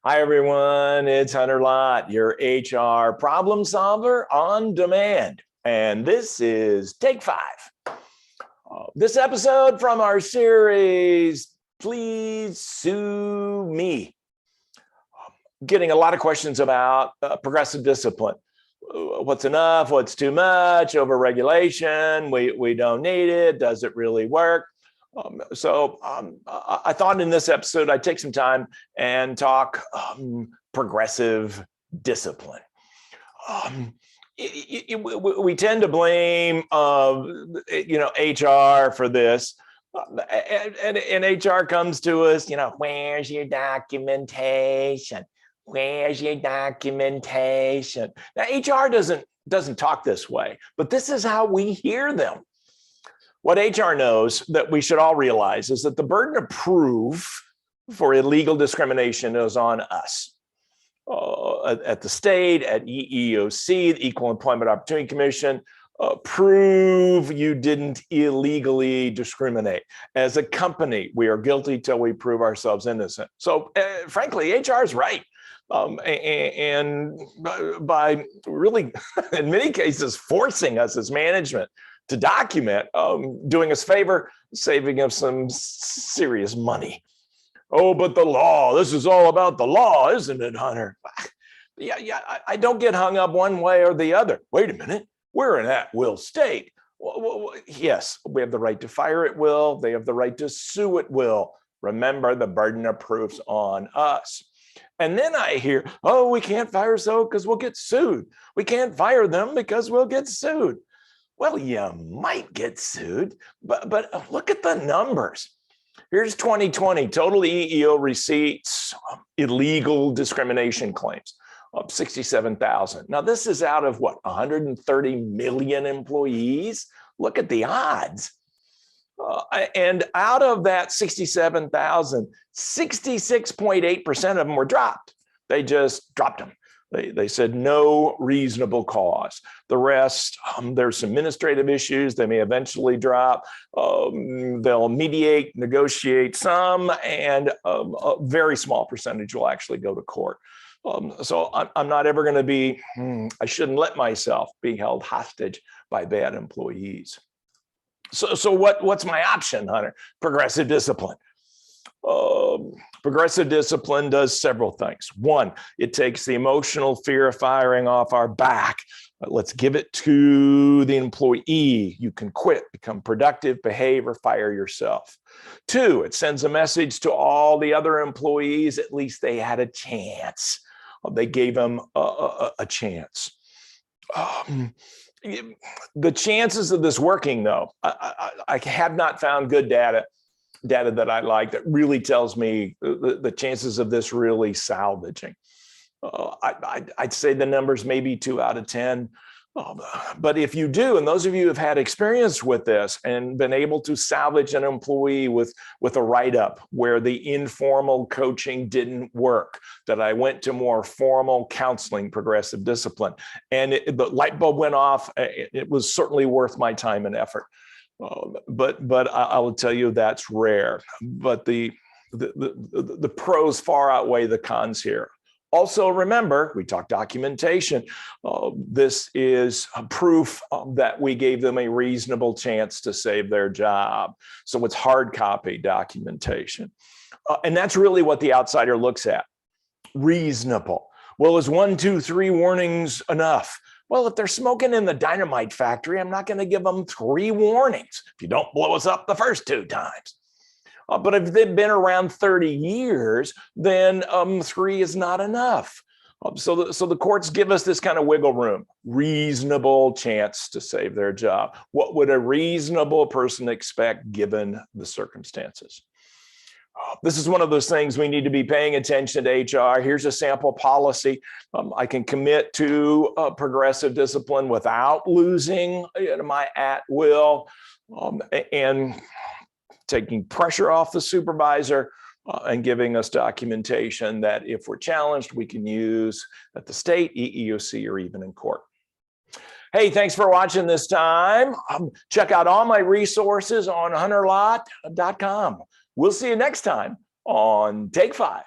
Hi, everyone. It's Hunter Lott, your HR problem solver on demand. And this is Take Five. This episode from our series, Please Sue Me. Getting a lot of questions about progressive discipline. What's enough? What's too much? Overregulation? We don't need it. Does it really work? I thought in this episode, I'd take some time and talk progressive discipline. We tend to blame, HR for this. And HR comes to us, where's your documentation? Where's your documentation? Now, HR doesn't talk this way, but this is how we hear them. What HR knows that we should all realize is that the burden of proof for illegal discrimination is on us. At the state, at EEOC, the Equal Employment Opportunity Commission, prove you didn't illegally discriminate. As a company, we are guilty till we prove ourselves innocent. So frankly, HR is right. And by really, in many cases, forcing us as management to document, doing us a favor, saving us some serious money. Oh, but the law, this is all about the law, isn't it, Hunter? Yeah, I don't get hung up one way or the other. Wait a minute, we're an at-will state. Well, yes, we have the right to fire at will. They have the right to sue at will. Remember, the burden of proof's on us. And then I hear, oh, we can't fire so because we'll get sued. We can't fire them because we'll get sued. Well, you might get sued, but look at the numbers. Here's 2020, total EEO receipts, illegal discrimination claims of 67,000. Now, this is out of what, 130 million employees? Look at the odds. And out of that 67,000, 66.8% of them were dropped. They just dropped them. They said no reasonable cause. The rest, there's some administrative issues. They may eventually drop. They'll mediate, negotiate some, and a very small percentage will actually go to court. So I'm not ever going to be, I shouldn't let myself be held hostage by bad employees. So what's my option, Hunter? Progressive discipline. Progressive discipline does several things. One, it takes the emotional fear of firing off our back. Let's give it to the employee. You can quit, become productive, behave, or fire yourself. Two, it sends a message to all the other employees, at least they had a chance. They gave them a chance. The chances of this working, though, I have not found good data that I like that really tells me the chances of this really salvaging. I'd say the numbers may be 2 out of 10. But if you do, and those of you who have had experience with this and been able to salvage an employee with a write-up where the informal coaching didn't work, that I went to more formal counseling, progressive discipline, and the light bulb went off, it was certainly worth my time and effort. But I will tell you that's rare. But the pros far outweigh the cons here. Also, remember, we talked documentation. This is a proof that we gave them a reasonable chance to save their job. So it's hard copy documentation. And that's really what the outsider looks at. Reasonable. Well, is 1, 2, 3 warnings enough? Well, if they're smoking in the dynamite factory, I'm not going to give them 3 warnings if you don't blow us up the first 2 times. But if they've been around 30 years, then 3 is not enough. So the courts give us this kind of wiggle room, reasonable chance to save their job. What would a reasonable person expect given the circumstances? This is one of those things we need to be paying attention to HR. Here's a sample policy. I can commit to progressive discipline without losing my at will and taking pressure off the supervisor and giving us documentation that if we're challenged, we can use at the state, EEOC, or even in court. Hey, thanks for watching this time. Check out all my resources on hunterlott.com. We'll see you next time on Take 5.